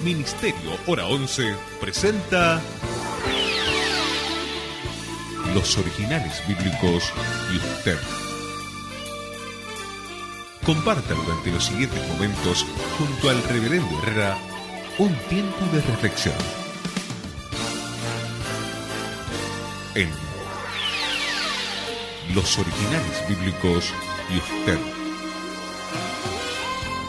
Ministerio Hora 11 presenta Los Originales Bíblicos y usted. Comparta durante los siguientes momentos junto al Reverendo Herrera un tiempo de reflexión en Los Originales Bíblicos y usted.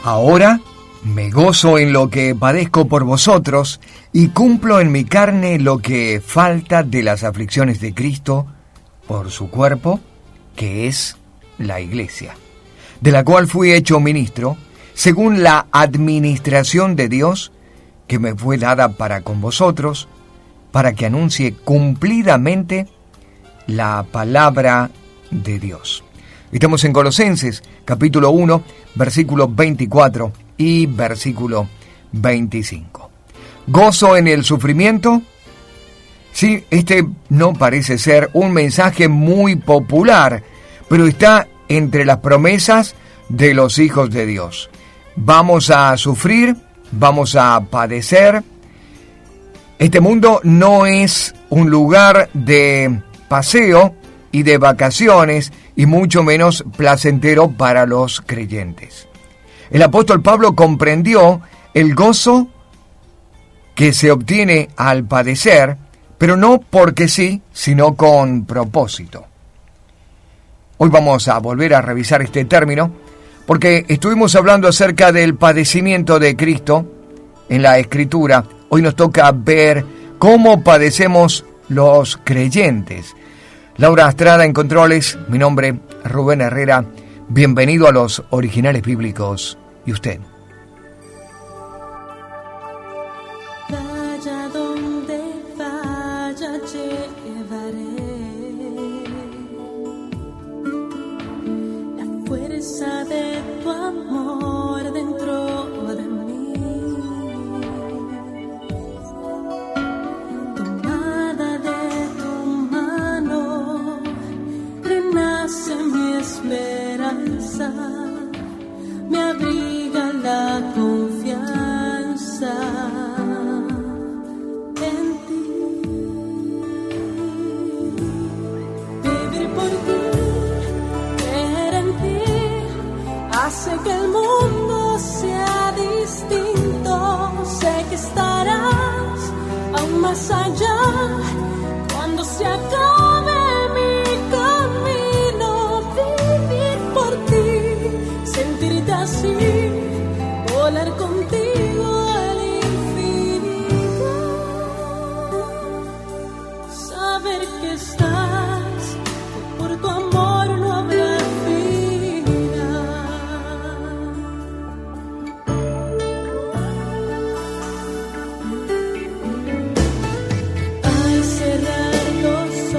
Ahora me gozo en lo que padezco por vosotros y cumplo en mi carne lo que falta de las aflicciones de Cristo por su cuerpo, que es la Iglesia, de la cual fui hecho ministro, según la administración de Dios, que me fue dada para con vosotros, para que anuncie cumplidamente la palabra de Dios. Estamos en Colosenses, capítulo 1, versículo 24 y versículo 25. ¿Gozo en el sufrimiento? Sí, este no parece ser un mensaje muy popular, pero está entre las promesas de los hijos de Dios. Vamos a sufrir, vamos a padecer. Este mundo no es un lugar de paseo y de vacaciones, y mucho menos placentero para los creyentes. El apóstol Pablo comprendió el gozo que se obtiene al padecer, pero no porque sí, sino con propósito. Hoy vamos a volver a revisar este término, porque estuvimos hablando acerca del padecimiento de Cristo en la Escritura. Hoy nos toca ver cómo padecemos los creyentes. Laura Estrada en controles, mi nombre Rubén Herrera. Bienvenido a Los Originales Bíblicos y usted. Vaya donde vaya llevaré la fuerza de tu amor dentro de mí. Tomada de tu mano renace mi esperanza, me abriga la confianza en ti. Vivir por ti, creer en ti, hace que el mundo sea distinto. Sé que estarás aún más allá cuando se acabe mi camino. Vivir por ti, sentirte así, volar contigo al infinito, saber que estás, que por tu amor no habrá vida. Al cerrar los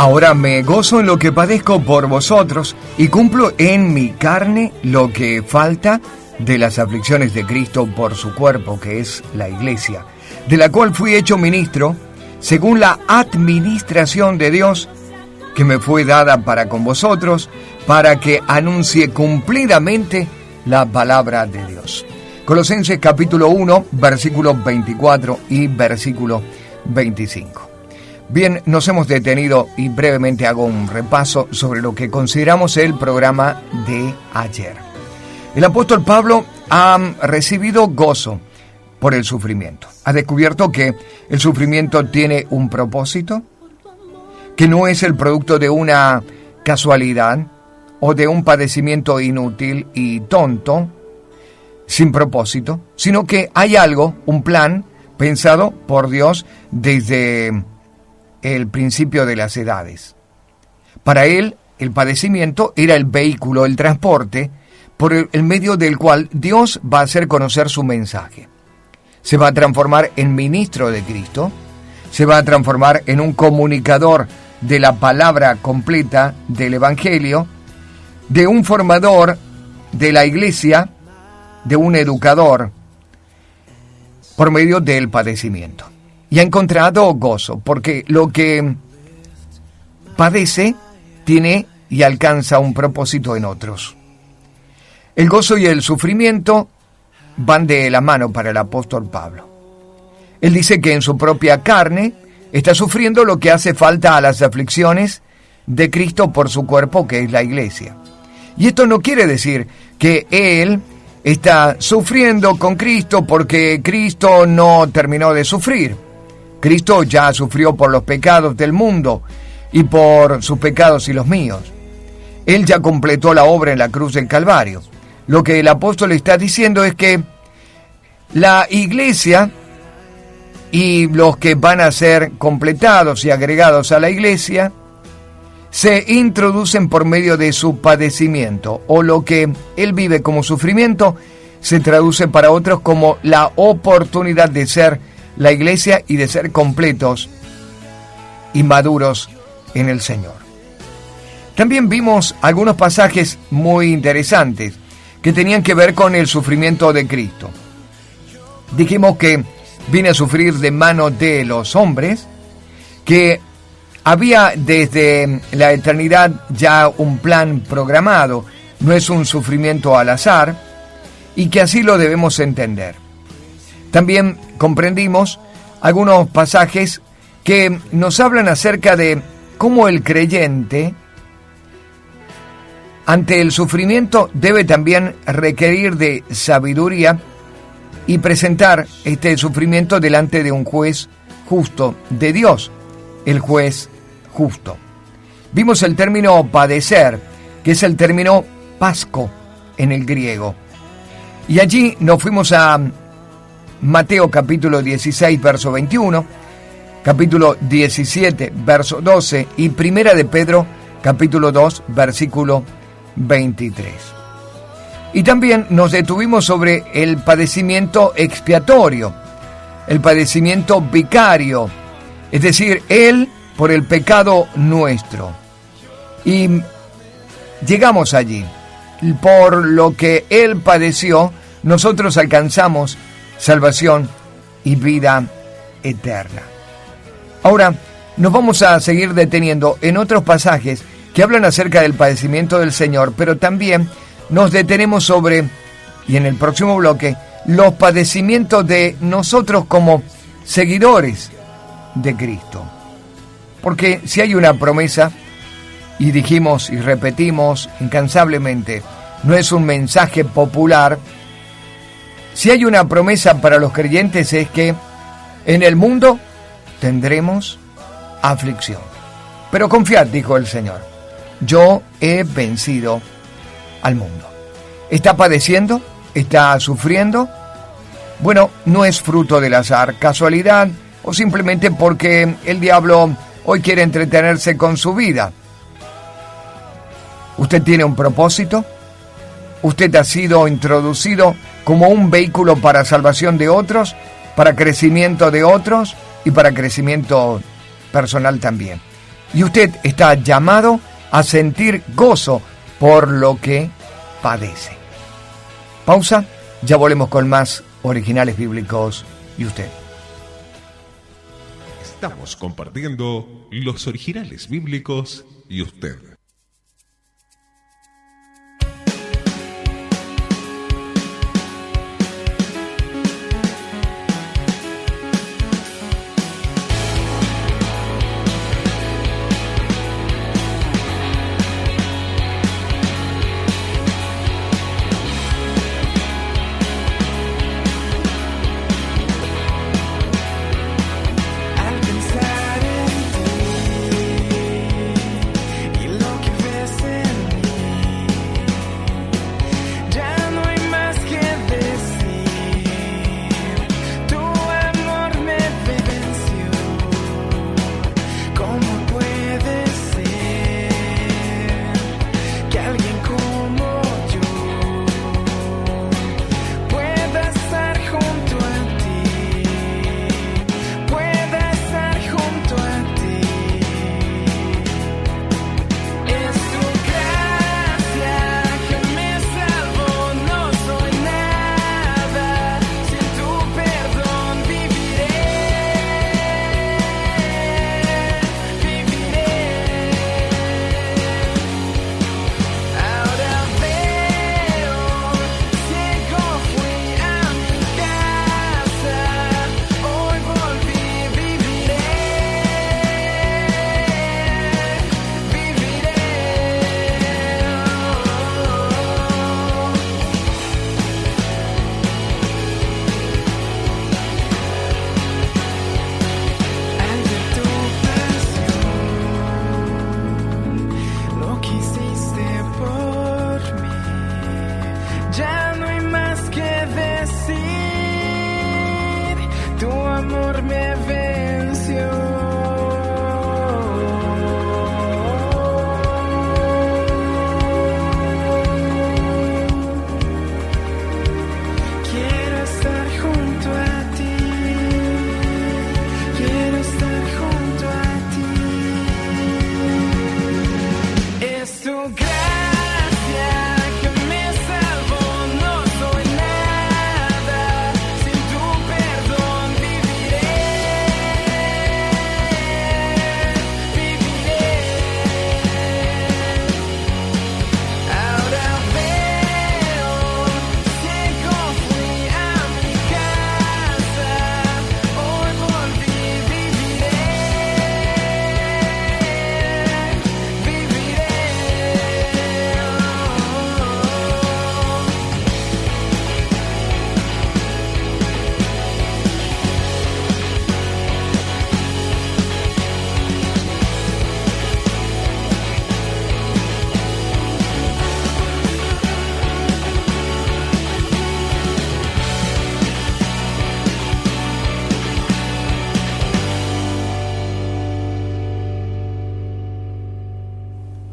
Ahora me gozo en lo que padezco por vosotros y cumplo en mi carne lo que falta de las aflicciones de Cristo por su cuerpo, que es la Iglesia, de la cual fui hecho ministro, según la administración de Dios, que me fue dada para con vosotros, para que anuncie cumplidamente la palabra de Dios. Colosenses capítulo 1, versículos 24 y versículo 25. Bien, nos hemos detenido y brevemente hago un repaso sobre lo que consideramos el programa de ayer. El apóstol Pablo ha recibido gozo por el sufrimiento. Ha descubierto que el sufrimiento tiene un propósito, que no es el producto de una casualidad o de un padecimiento inútil y tonto, sin propósito, sino que hay algo, un plan pensado por Dios desde el principio de las edades. Para él, el padecimiento era el vehículo, el transporte, por el medio del cual Dios va a hacer conocer su mensaje. Se va a transformar en ministro de Cristo, se va a transformar en un comunicador de la palabra completa del Evangelio, de un formador de la iglesia, de un educador, por medio del padecimiento. Y ha encontrado gozo, porque lo que padece tiene y alcanza un propósito en otros. El gozo y el sufrimiento van de la mano para el apóstol Pablo. Él dice que en su propia carne está sufriendo lo que hace falta a las aflicciones de Cristo por su cuerpo, que es la iglesia. Y esto no quiere decir que él está sufriendo con Cristo porque Cristo no terminó de sufrir. Cristo ya sufrió por los pecados del mundo y por sus pecados y los míos. Él ya completó la obra en la cruz del Calvario. Lo que el apóstol está diciendo es que la iglesia y los que van a ser completados y agregados a la iglesia se introducen por medio de su padecimiento, o lo que él vive como sufrimiento se traduce para otros como la oportunidad de ser la iglesia y de ser completos y maduros en el Señor. También vimos algunos pasajes muy interesantes que tenían que ver con el sufrimiento de Cristo. Dijimos que vine a sufrir de mano de los hombres, que había desde la eternidad ya un plan programado, no es un sufrimiento al azar, y que así lo debemos entender. También comprendimos algunos pasajes que nos hablan acerca de cómo el creyente, ante el sufrimiento, debe también requerir de sabiduría y presentar este sufrimiento delante de un juez justo, de Dios, el juez justo. Vimos el término padecer, que es el término pasco en el griego. Y allí nos fuimos a Mateo capítulo 16, verso 21, capítulo 17, verso 12 y Primera de Pedro capítulo 2, versículo 23. Y también nos detuvimos sobre el padecimiento expiatorio, el padecimiento vicario, es decir, Él por el pecado nuestro. Y llegamos allí. Por lo que Él padeció, nosotros alcanzamos salvación y vida eterna. Ahora, nos vamos a seguir deteniendo en otros pasajes que hablan acerca del padecimiento del Señor, pero también nos detenemos sobre, y en el próximo bloque, los padecimientos de nosotros como seguidores de Cristo. Porque si hay una promesa, y dijimos y repetimos incansablemente, no es un mensaje popular, si hay una promesa para los creyentes es que en el mundo tendremos aflicción. Pero confiad, dijo el Señor, yo he vencido al mundo. ¿Está padeciendo? ¿Está sufriendo? Bueno, no es fruto del azar, casualidad o simplemente porque el diablo hoy quiere entretenerse con su vida. ¿Usted tiene un propósito? ¿Usted ha sido introducido como un vehículo para salvación de otros, para crecimiento de otros y para crecimiento personal también? Y usted está llamado a sentir gozo por lo que padece. Pausa, ya volvemos con más originales bíblicos y usted. Estamos compartiendo los originales bíblicos y usted.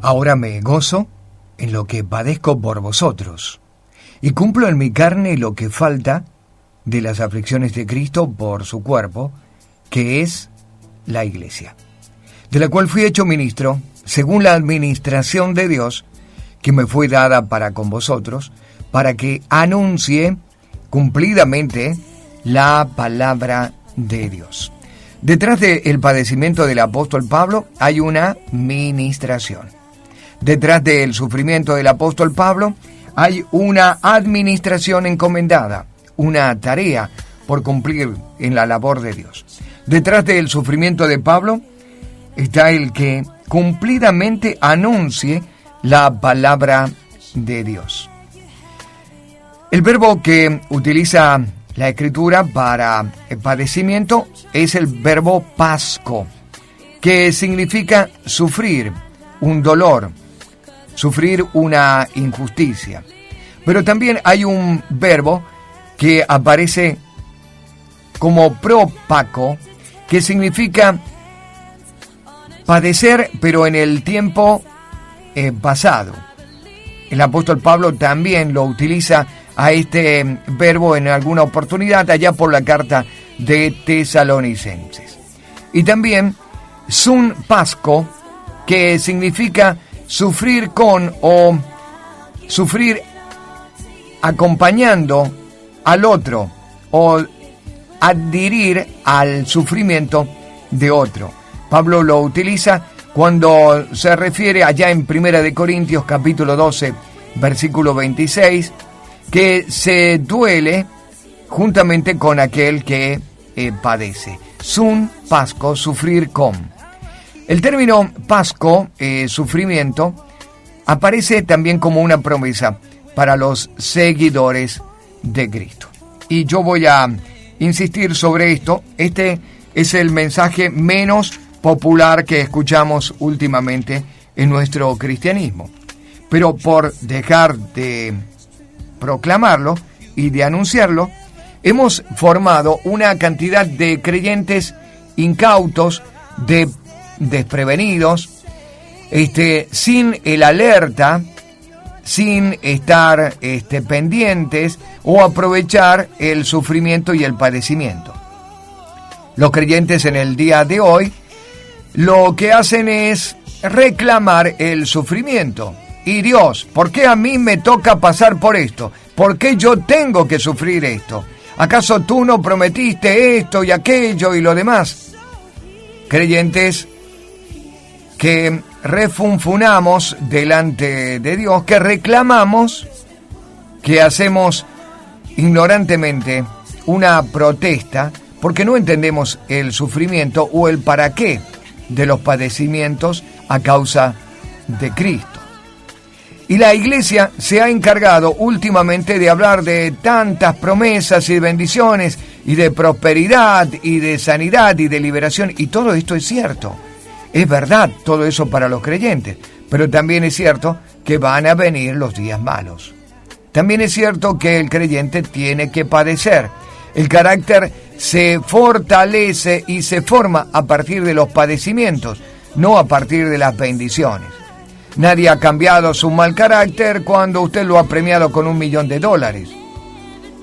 Ahora me gozo en lo que padezco por vosotros, y cumplo en mi carne lo que falta de las aflicciones de Cristo por su cuerpo, que es la Iglesia, de la cual fui hecho ministro, según la administración de Dios, que me fue dada para con vosotros, para que anuncie cumplidamente la palabra de Dios. Detrás del padecimiento del apóstol Pablo hay una ministración. Detrás del sufrimiento del apóstol Pablo hay una administración encomendada, una tarea por cumplir en la labor de Dios. Detrás del sufrimiento de Pablo está el que cumplidamente anuncie la palabra de Dios. El verbo que utiliza la Escritura para el padecimiento es el verbo pasco, que significa sufrir un dolor, sufrir una injusticia. Pero también hay un verbo que aparece como propaco, que significa padecer, pero en el tiempo pasado. El apóstol Pablo también lo utiliza a este verbo en alguna oportunidad allá por la carta de Tesalonicenses. Y también sun pasco que significa sufrir con o sufrir acompañando al otro o adherir al sufrimiento de otro. Pablo lo utiliza cuando se refiere allá en 1 Corintios capítulo 12, versículo 26, que se duele juntamente con aquel que padece. Sun pasco, sufrir con. El término pasco, sufrimiento, aparece también como una promesa para los seguidores de Cristo. Y yo voy a insistir sobre esto. Este es el mensaje menos popular que escuchamos últimamente en nuestro cristianismo. Pero por dejar de proclamarlo y de anunciarlo, hemos formado una cantidad de creyentes incautos, desprevenidos, sin el alerta, sin estar pendientes o aprovechar el sufrimiento y el padecimiento. Los creyentes en el día de hoy lo que hacen es reclamar el sufrimiento. Y Dios, ¿por qué a mí me toca pasar por esto? ¿Por qué yo tengo que sufrir esto? ¿Acaso tú no prometiste esto y aquello y lo demás? Creyentes que refunfunamos delante de Dios, que reclamamos, que hacemos ignorantemente una protesta porque no entendemos el sufrimiento o el para qué de los padecimientos a causa de Cristo. Y la Iglesia se ha encargado últimamente de hablar de tantas promesas y bendiciones y de prosperidad y de sanidad y de liberación, y todo esto es cierto. Es verdad todo eso para los creyentes, pero también es cierto que van a venir los días malos. También es cierto que el creyente tiene que padecer. El carácter se fortalece y se forma a partir de los padecimientos, no a partir de las bendiciones. Nadie ha cambiado su mal carácter cuando usted lo ha premiado con $1.000.000.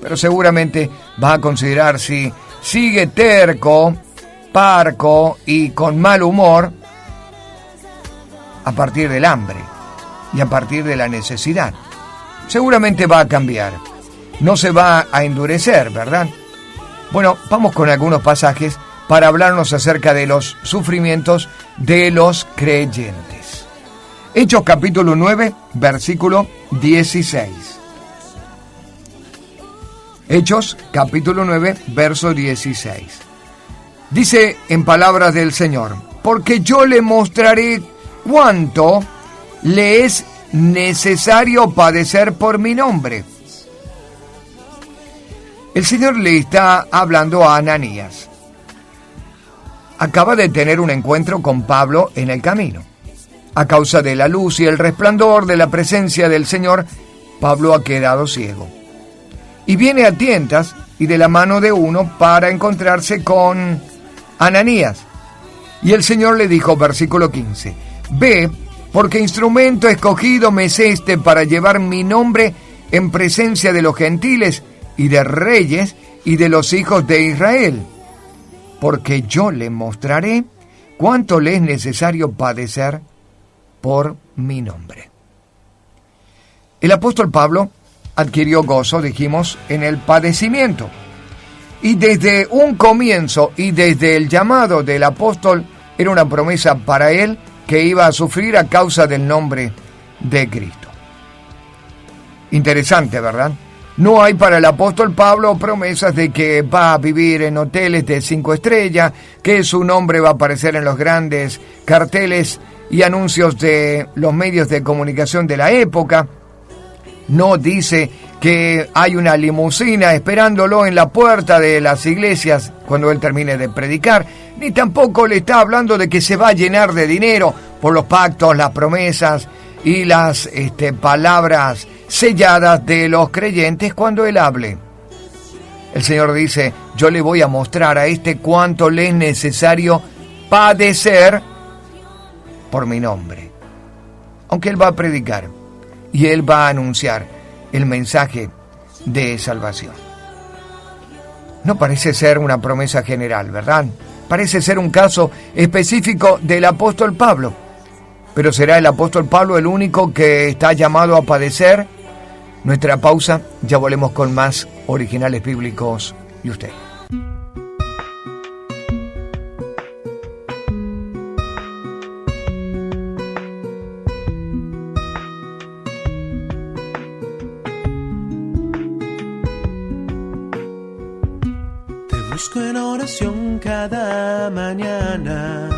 Pero seguramente va a considerar si sigue terco, parco y con mal humor a partir del hambre y a partir de la necesidad. Seguramente va a cambiar. No se va a endurecer, ¿verdad? Bueno, vamos con algunos pasajes para hablarnos acerca de los sufrimientos de los creyentes. Hechos capítulo 9, versículo 16. Hechos capítulo 9, verso 16. Dice en palabras del Señor: porque yo le mostraré cuánto le es necesario padecer por mi nombre. El Señor le está hablando a Ananías. Acaba de tener un encuentro con Pablo en el camino. A causa de la luz y el resplandor de la presencia del Señor, Pablo ha quedado ciego. Y viene a tientas y de la mano de uno para encontrarse con Ananías. Y el Señor le dijo, versículo 15, ve, porque instrumento escogido me es este para llevar mi nombre en presencia de los gentiles y de reyes y de los hijos de Israel. Porque yo le mostraré cuánto le es necesario padecer por mi nombre. El apóstol Pablo adquirió gozo, dijimos, en el padecimiento. Y desde un comienzo y desde el llamado del apóstol era una promesa para él que iba a sufrir a causa del nombre de Cristo. Interesante, ¿verdad? No hay para el apóstol Pablo promesas de que va a vivir en hoteles de 5 estrellas, que su nombre va a aparecer en los grandes carteles y anuncios de los medios de comunicación de la época. No dice que hay una limusina esperándolo en la puerta de las iglesias cuando él termine de predicar, ni tampoco le está hablando de que se va a llenar de dinero por los pactos, las promesas y las palabras selladas de los creyentes cuando él hable. El Señor dice, yo le voy a mostrar a cuánto le es necesario padecer por mi nombre. Aunque él va a predicar y él va a anunciar el mensaje de salvación. No parece ser una promesa general, ¿verdad? Parece ser un caso específico del apóstol Pablo. pero será el apóstol Pablo el único que está llamado a padecer. Nuestra pausa, ya volvemos con más originales bíblicos y usted. Busco en oración cada mañana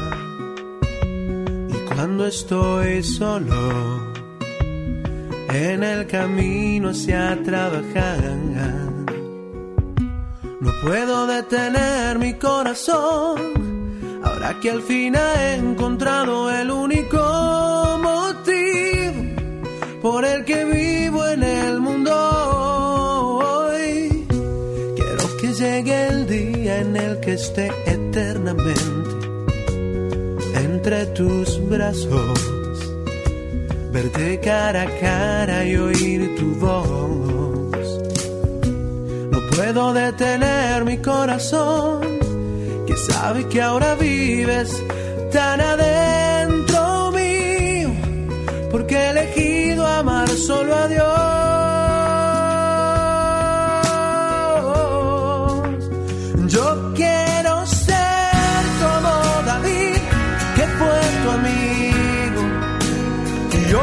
y cuando estoy solo en el camino hacia trabajar, no puedo detener mi corazón ahora que al fin he encontrado el único motivo por el que vivo en el mundo. Llegue el día en el que esté eternamente entre tus brazos, verte cara a cara y oír tu voz. No puedo detener mi corazón, que sabe que ahora vives tan adentro mío, porque he elegido amar solo a Dios. Yo quiero ser como David, que fue tu amigo, y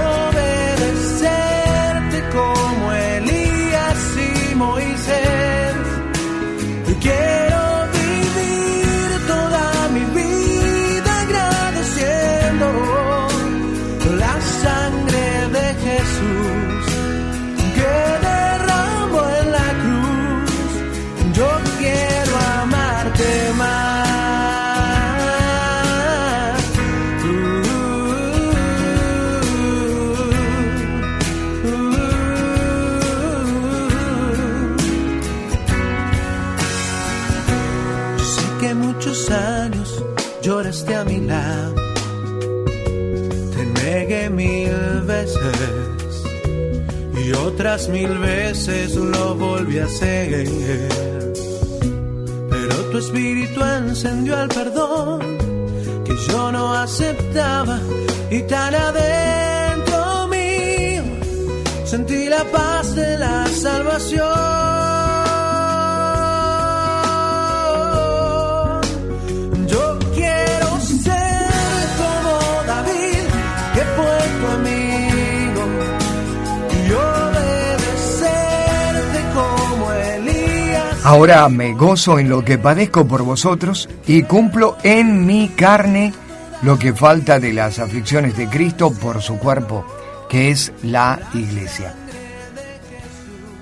obedecerte como Elías y Moisés. Y quiero vivir toda mi vida agradeciendo la sangre de Jesús que derramó en la cruz. Yo quiero amarte más. Yo sé que muchos años lloraste a mi lado, te negué 1000 veces y otras 1000 veces lo volví a hacer. Tu espíritu encendió el perdón que yo no aceptaba, y tan adentro mío sentí la paz de la salvación. Yo quiero ser como David, que fue tu amigo, y obedecerte como Elías. Ahora me gozo en lo que padezco por vosotros y cumplo en mi carne lo que falta de las aflicciones de Cristo por su cuerpo, que es la iglesia.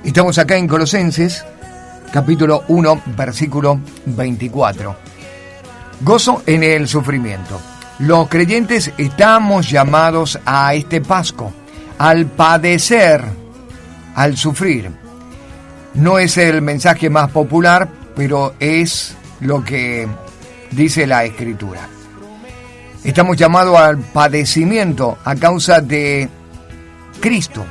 Estamos acá en Colosenses, capítulo 1, versículo 24. Gozo en el sufrimiento. Los creyentes estamos llamados a este Pascua, al padecer, al sufrir. No es el mensaje más popular, pero es lo que dice la Escritura. Estamos llamados al padecimiento a causa de Cristo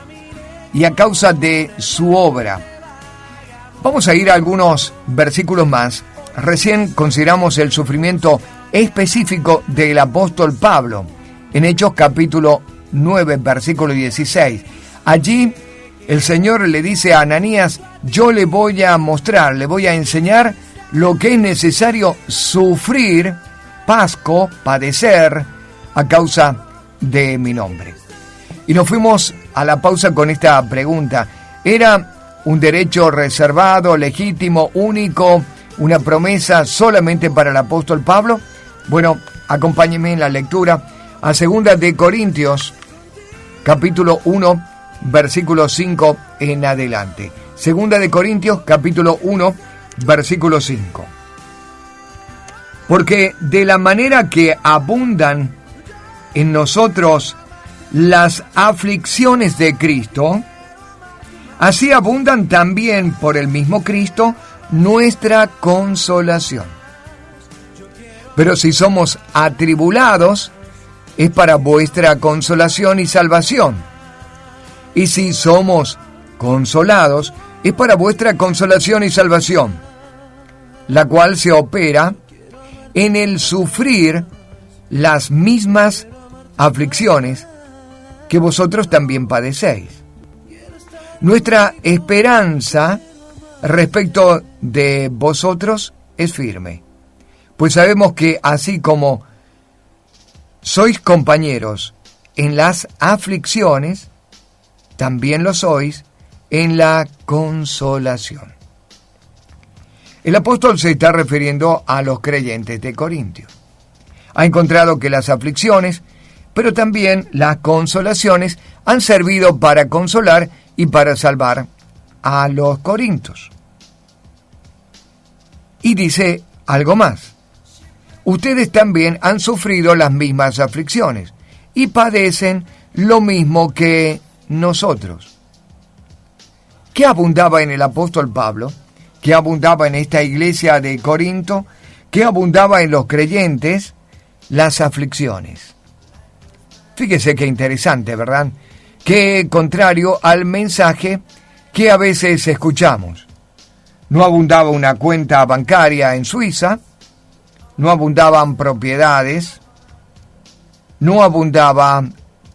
y a causa de su obra. Vamos a ir a algunos versículos más. Recién consideramos el sufrimiento específico del apóstol Pablo en Hechos capítulo 9, versículo 16. Allí el Señor le dice a Ananías: yo le voy a mostrar, le voy a enseñar lo que es necesario sufrir, pasco, padecer, a causa de mi nombre. Y nos fuimos a la pausa con esta pregunta: ¿era un derecho reservado, legítimo, único, una promesa solamente para el apóstol Pablo? Bueno, acompáñenme en la lectura a 2 de Corintios, capítulo 1, versículo 5 en adelante. 2 de Corintios, capítulo 1, versículo 5. Porque de la manera que abundan en nosotros las aflicciones de Cristo, así abundan también por el mismo Cristo nuestra consolación. Pero si somos atribulados, es para vuestra consolación y salvación. Y si somos consolados, es para vuestra consolación y salvación, la cual se opera en el sufrir las mismas aflicciones que vosotros también padecéis. Nuestra esperanza respecto de vosotros es firme, pues sabemos que así como sois compañeros en las aflicciones, también lo sois en la consolación. El apóstol se está refiriendo a los creyentes de Corintio. Ha encontrado que las aflicciones, pero también las consolaciones, han servido para consolar y para salvar a los corintios. Y dice algo más. Ustedes también han sufrido las mismas aflicciones y padecen lo mismo que nosotros. ¿Qué abundaba en el apóstol Pablo? ¿Qué abundaba en esta iglesia de Corinto? ¿Qué abundaba en los creyentes? Las aflicciones. Fíjese qué interesante, ¿verdad? Qué contrario al mensaje que a veces escuchamos. No abundaba una cuenta bancaria en Suiza, no abundaban propiedades, no abundaba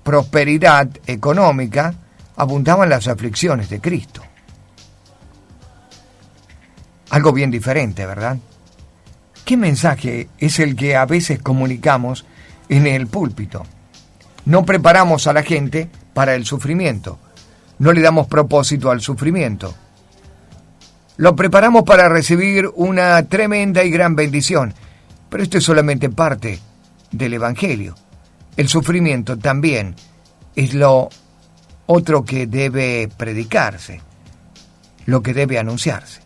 prosperidad económica, abundaban las aflicciones de Cristo. Algo bien diferente, ¿verdad? ¿Qué mensaje es el que a veces comunicamos en el púlpito? No preparamos a la gente para el sufrimiento, no le damos propósito al sufrimiento. Lo preparamos para recibir una tremenda y gran bendición, pero esto es solamente parte del Evangelio. El sufrimiento también es lo otro que debe predicarse, lo que debe anunciarse.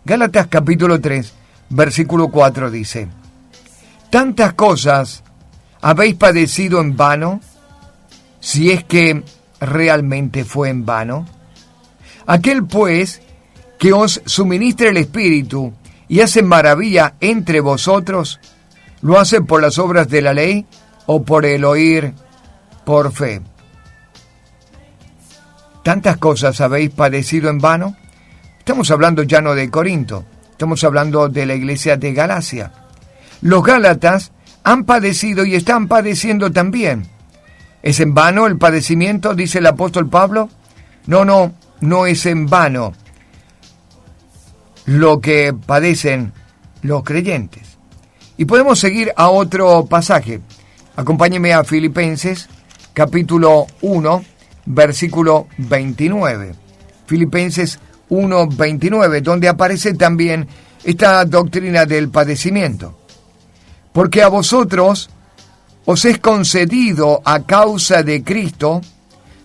Gálatas capítulo 3, versículo 4 dice: ¿tantas cosas habéis padecido en vano, si es que realmente fue en vano? Aquel pues que os suministra el Espíritu y hace maravilla entre vosotros, ¿lo hace por las obras de la ley o por el oír por fe? ¿Tantas cosas habéis padecido en vano? Estamos hablando ya no de Corinto, estamos hablando de la iglesia de Galacia. Los Gálatas han padecido y están padeciendo también. ¿Es en vano el padecimiento?, dice el apóstol Pablo. No es en vano lo que padecen los creyentes. Y podemos seguir a otro pasaje. Acompáñeme a Filipenses, capítulo 1, versículo 29. Filipenses 1, 29, donde aparece también esta doctrina del padecimiento. Porque a vosotros os es concedido a causa de Cristo,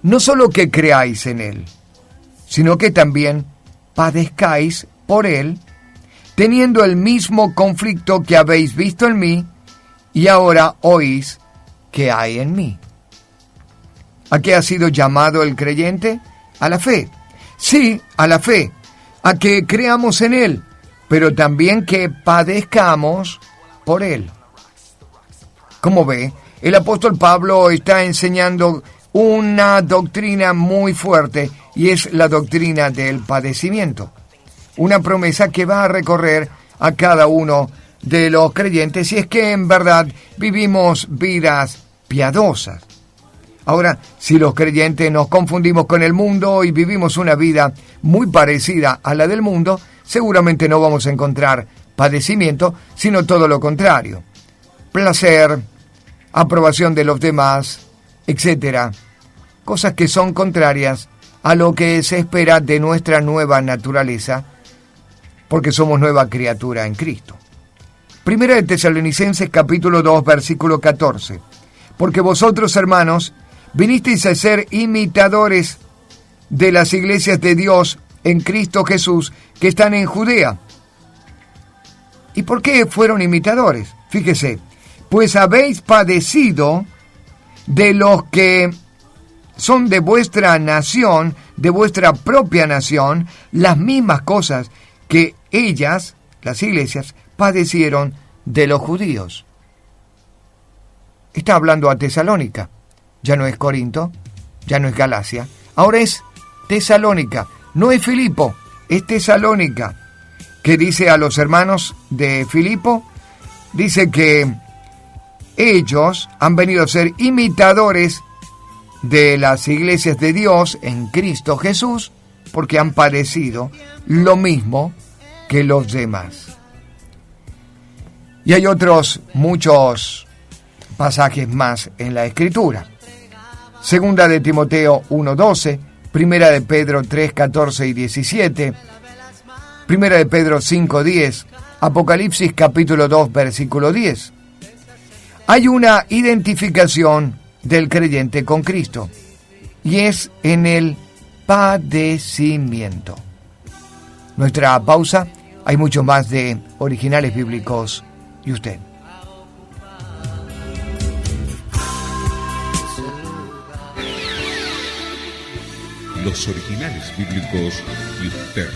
no solo que creáis en Él, sino que también padezcáis por Él, teniendo el mismo conflicto que habéis visto en mí y ahora oís que hay en mí. ¿A qué ha sido llamado el creyente? A la fe. Sí, a la fe, a que creamos en Él, pero también que padezcamos por Él. Como ve, el apóstol Pablo está enseñando una doctrina muy fuerte, y es la doctrina del padecimiento. Una promesa que va a recorrer a cada uno de los creyentes, si es que en verdad vivimos vidas piadosas. Ahora, si los creyentes nos confundimos con el mundo y vivimos una vida muy parecida a la del mundo, seguramente no vamos a encontrar padecimiento, sino todo lo contrario. Placer, aprobación de los demás, etc. Cosas que son contrarias a lo que se espera de nuestra nueva naturaleza, porque somos nueva criatura en Cristo. Primera de Tesalonicenses capítulo 2, versículo 14. Porque vosotros, hermanos, vinisteis a ser imitadores de las iglesias de Dios en Cristo Jesús que están en Judea. ¿Y por qué fueron imitadores? Fíjese, pues habéis padecido de los que son de vuestra nación, de vuestra propia nación, las mismas cosas que ellas, las iglesias, padecieron de los judíos. Está hablando a Tesalónica. Ya no es Corinto, ya no es Galacia, ahora es Tesalónica, no es Filipo, es Tesalónica. ¿Qué dice a los hermanos de Filipo? Dice que ellos han venido a ser imitadores de las iglesias de Dios en Cristo Jesús, porque han padecido lo mismo que los demás. Y hay otros muchos pasajes más en la Escritura. Segunda de Timoteo 1:12, Primera de Pedro 3:14 y 17, Primera de Pedro 5:10, Apocalipsis capítulo 2, versículo 10. Hay una identificación del creyente con Cristo, y es en el padecimiento. Nuestra pausa, hay mucho más de Originales Bíblicos y usted. Los Originales Bíblicos y usted.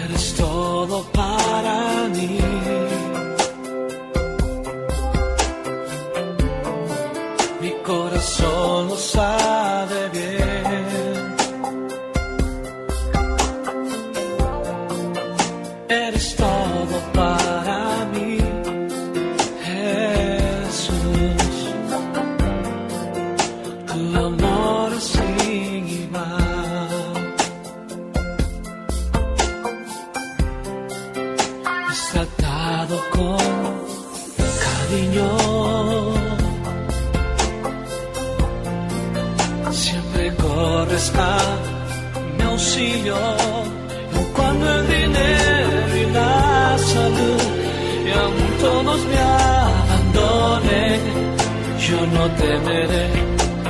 Eres todo para mí. Mi corazón lo sabe bien. Eres todo para mí, Jesús. Tu amor es sin igual. Es tratado con cariño. Siempre corres a mi auxilio, aun cuando el dinero y la salud y aún todos me abandonen, yo no temeré,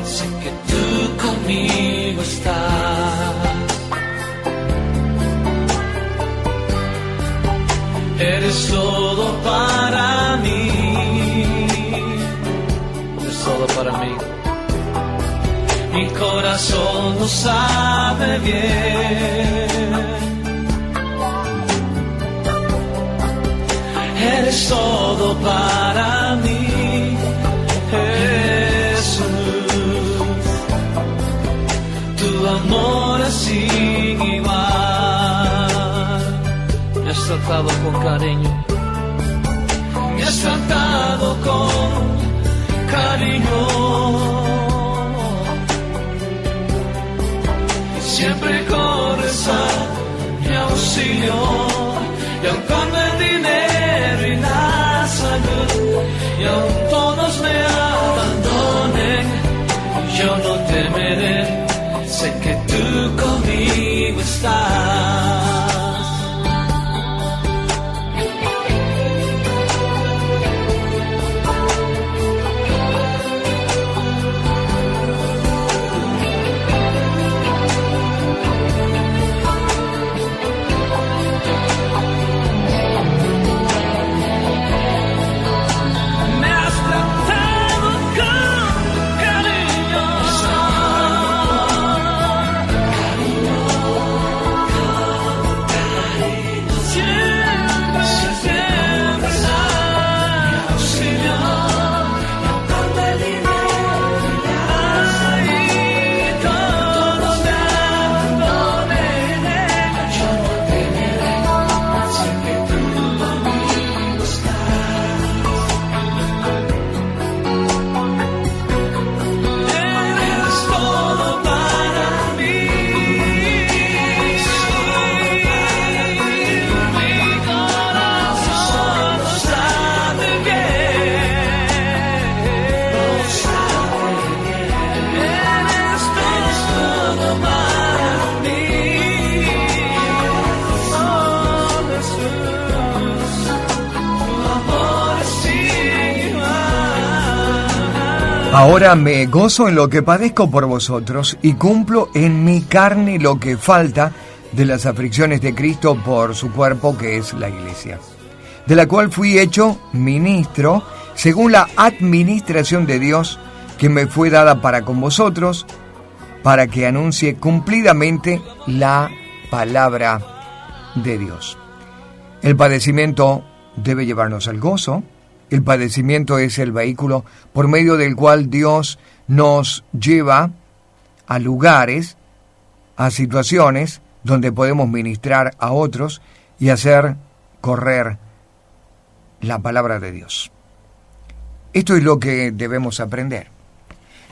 sé que tú conmigo estás. Eres todo para mí, eres todo para mí. Mi corazón lo sabe bien. Eres todo para mí, Jesús. Tu amor es sin igual. Me has tratado con cariño. Me has tratado con cariño. Siempre corres a mi auxilio, y aun cuando el dinero y la salud y aun todos me abandonen, yo no temeré, sé que tú conmigo estás. Ahora me gozo en lo que padezco por vosotros y cumplo en mi carne lo que falta de las aflicciones de Cristo por su cuerpo, que es la Iglesia, de la cual fui hecho ministro según la administración de Dios que me fue dada para con vosotros, para que anuncie cumplidamente la palabra de Dios. El padecimiento debe llevarnos al gozo. El padecimiento es el vehículo por medio del cual Dios nos lleva a lugares, a situaciones donde podemos ministrar a otros y hacer correr la palabra de Dios. Esto es lo que debemos aprender.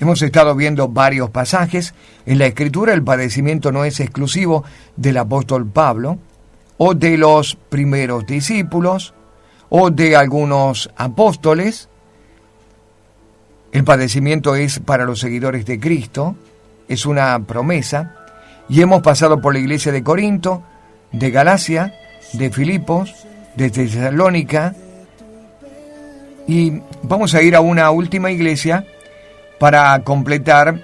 Hemos estado viendo varios pasajes. En la Escritura el padecimiento no es exclusivo del apóstol Pablo o de los primeros discípulos o de algunos apóstoles. El padecimiento es para los seguidores de Cristo, es una promesa, y hemos pasado por la iglesia de Corinto, de Galacia, de Filipos, de Tesalónica, y vamos a ir a una última iglesia para completar.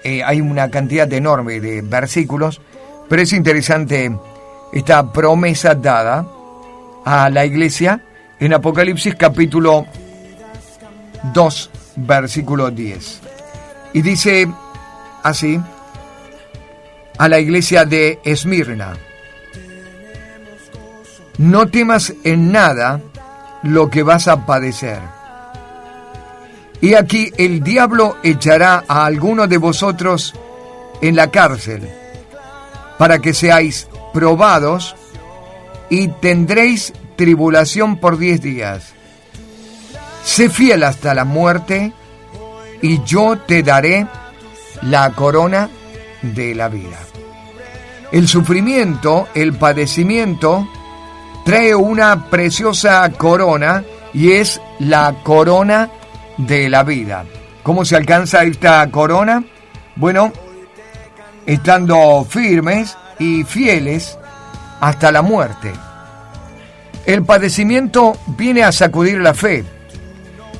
Hay una cantidad enorme de versículos, pero es interesante esta promesa dada a la iglesia en Apocalipsis capítulo 2, versículo 10. Y dice así, a la iglesia de Esmirna: no temas en nada lo que vas a padecer. Y aquí el diablo echará a alguno de vosotros en la cárcel, para que seáis probados, y tendréis tribulación por 10 días. Sé fiel hasta la muerte, y yo te daré la corona de la vida. El sufrimiento, el padecimiento, trae una preciosa corona, y es la corona de la vida. ¿Cómo se alcanza esta corona? Bueno, estando firmes y fieles hasta la muerte. El padecimiento viene a sacudir la fe.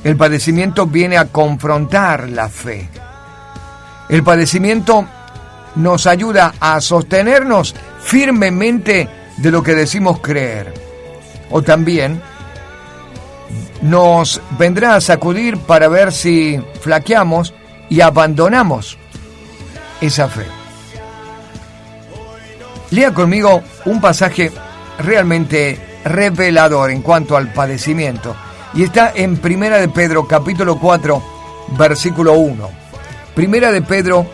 El padecimiento viene a confrontar la fe. El padecimiento nos ayuda a sostenernos firmemente de lo que decimos creer. O también nos vendrá a sacudir para ver si flaqueamos y abandonamos esa fe. Lea conmigo un pasaje realmente revelador en cuanto al padecimiento, y está en Primera de Pedro capítulo 4 versículo 1. Primera de Pedro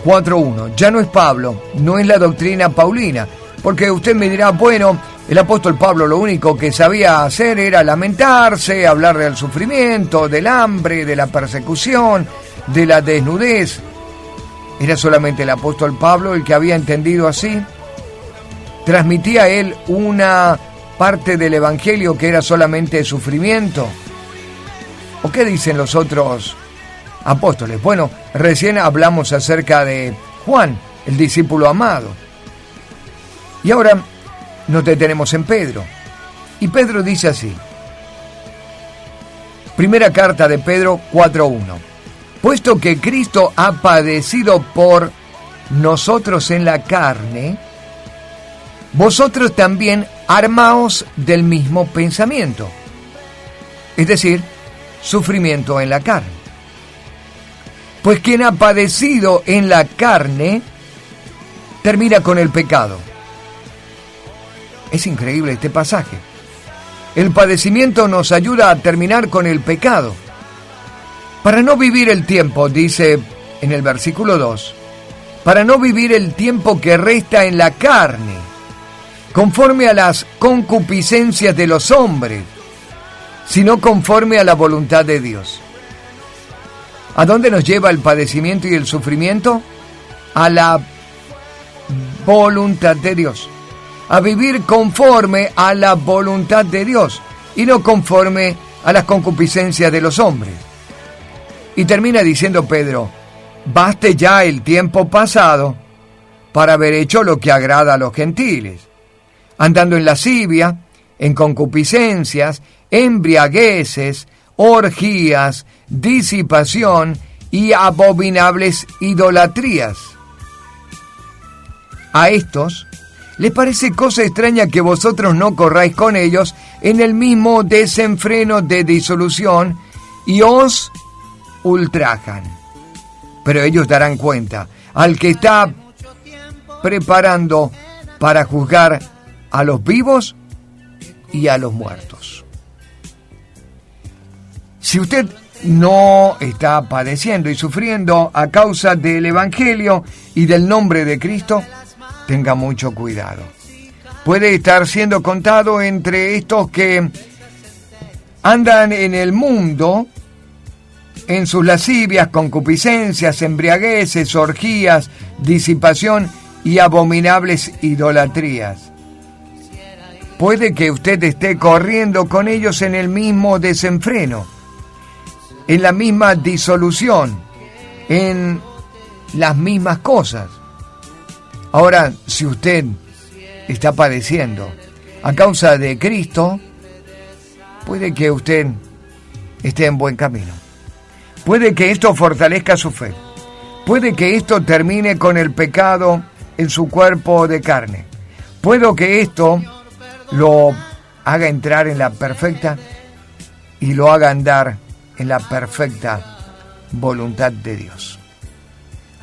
4:1. Ya no es Pablo, no es la doctrina paulina, porque usted me dirá, bueno, el apóstol Pablo lo único que sabía hacer era lamentarse, hablar del sufrimiento, del hambre, de la persecución, de la desnudez. ¿Era solamente el apóstol Pablo el que había entendido así? ¿Transmitía él una parte del evangelio que era solamente sufrimiento? ¿O qué dicen los otros apóstoles? Bueno, recién hablamos acerca de Juan, el discípulo amado. Y ahora nos detenemos en Pedro. Y Pedro dice así. Primera carta de Pedro 4:1. Puesto que Cristo ha padecido por nosotros en la carne, vosotros también armaos del mismo pensamiento. Es decir, sufrimiento en la carne. Pues quien ha padecido en la carne termina con el pecado. Es increíble este pasaje. El padecimiento nos ayuda a terminar con el pecado. Para no vivir el tiempo, dice en el versículo 2, para no vivir el tiempo que resta en la carne, conforme a las concupiscencias de los hombres, sino conforme a la voluntad de Dios. ¿A dónde nos lleva el padecimiento y el sufrimiento? A la voluntad de Dios. A vivir conforme a la voluntad de Dios y no conforme a las concupiscencias de los hombres. Y termina diciendo Pedro, baste ya el tiempo pasado para haber hecho lo que agrada a los gentiles, andando en lascivia, en concupiscencias, embriagueces, orgías, disipación y abominables idolatrías. A estos les parece cosa extraña que vosotros no corráis con ellos en el mismo desenfreno de disolución y os ultrajan. Pero ellos darán cuenta al que está preparando para juzgar a los vivos y a los muertos. Si usted no está padeciendo y sufriendo a causa del Evangelio y del nombre de Cristo, tenga mucho cuidado. Puede estar siendo contado entre estos que andan en el mundo en sus lascivias, concupiscencias, embriagueces, orgías, disipación y abominables idolatrías. Puede que usted esté corriendo con ellos en el mismo desenfreno, en la misma disolución, en las mismas cosas. Ahora, si usted está padeciendo a causa de Cristo, puede que usted esté en buen camino. Puede que esto fortalezca su fe. Puede que esto termine con el pecado en su cuerpo de carne. Puede que esto lo haga entrar en la perfecta y lo haga andar en la perfecta voluntad de Dios.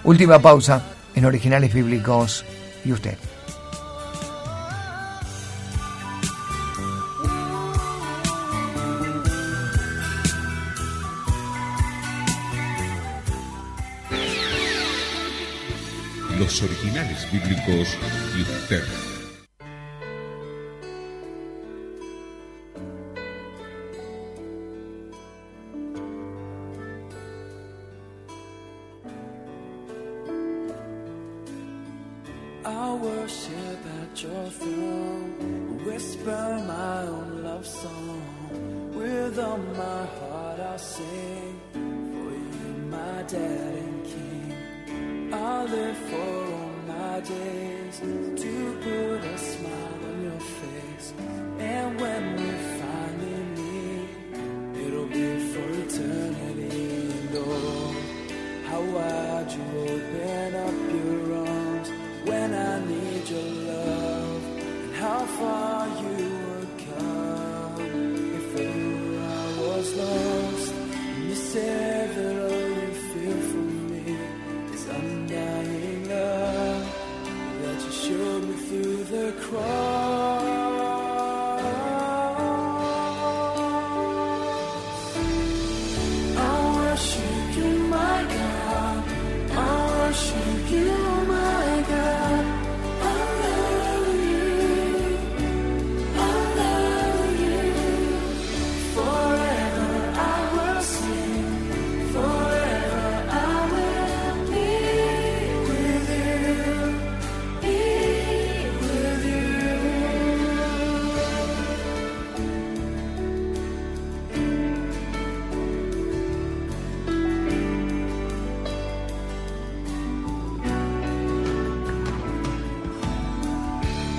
Última pausa en Originales Bíblicos y usted. Los Originales Bíblicos y usted. I worship at your throne, whisper my own love song. With all my heart I'll sing, for you my dad and king. I'll live for all my days, to put a smile on your face. And when we finally meet, it'll be for eternity. And oh, how wide you open up your arms when I need your love, and how far you would come if ever I was lost. And you said that all you feel for me is undying love, that you showed me through the cross. I worship you, my God. I worship you, my God. I love you. I love you. Forever I will sing. Forever I will be with you. Be with you.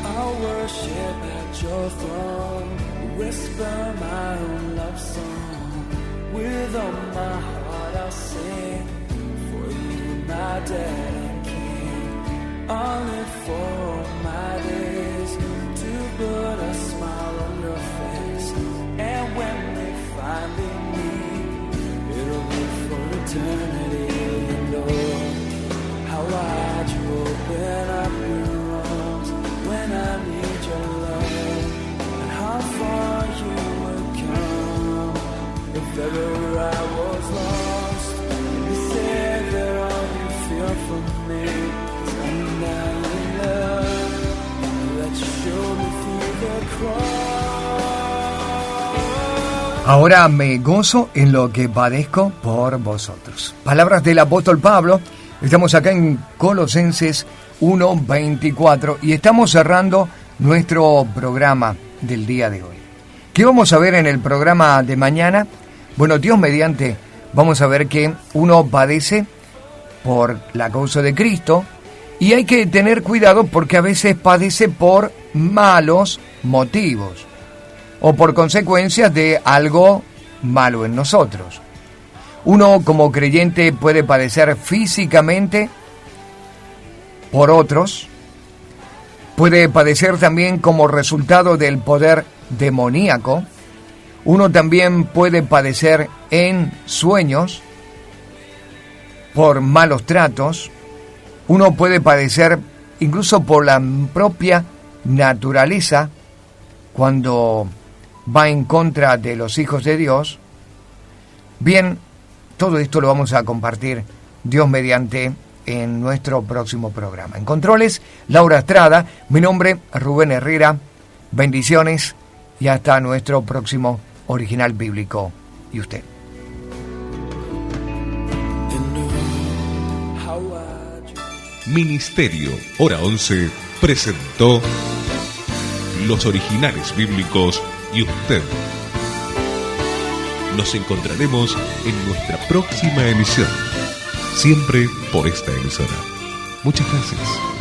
I'll worship at your throne, whisper my own love song. With all my heart I'll sing, for you my dad and king. I'll live for all my days, to put a smile on your face. And when we finally meet, it'll be for eternity. And oh, how wide you open up your arms when I need your love, and how far you would come if ever I was lost. You said that all you feel for me is undying love, that you showed me through the cross. Ahora me gozo en lo que padezco por vosotros. Palabras del apóstol Pablo. Estamos acá en Colosenses 1:24 y estamos cerrando nuestro programa del día de hoy. ¿Qué vamos a ver en el programa de mañana? Bueno, Dios mediante, vamos a ver que uno padece por la causa de Cristo y hay que tener cuidado porque a veces padece por malos motivos o por consecuencias de algo malo en nosotros. Uno como creyente puede padecer físicamente por otros, puede padecer también como resultado del poder demoníaco. Uno también puede padecer en sueños por malos tratos. Uno puede padecer incluso por la propia naturaleza cuando va en contra de los hijos de Dios. Bien, todo esto lo vamos a compartir, Dios mediante, en nuestro próximo programa. En controles, Laura Estrada, mi nombre, Rubén Herrera. Bendiciones y hasta nuestro próximo Original Bíblico. ¿Y usted? Ministerio Hora 11 presentó Los Originales Bíblicos y usted. Nos encontraremos en nuestra próxima emisión, siempre por esta emisora. Muchas gracias.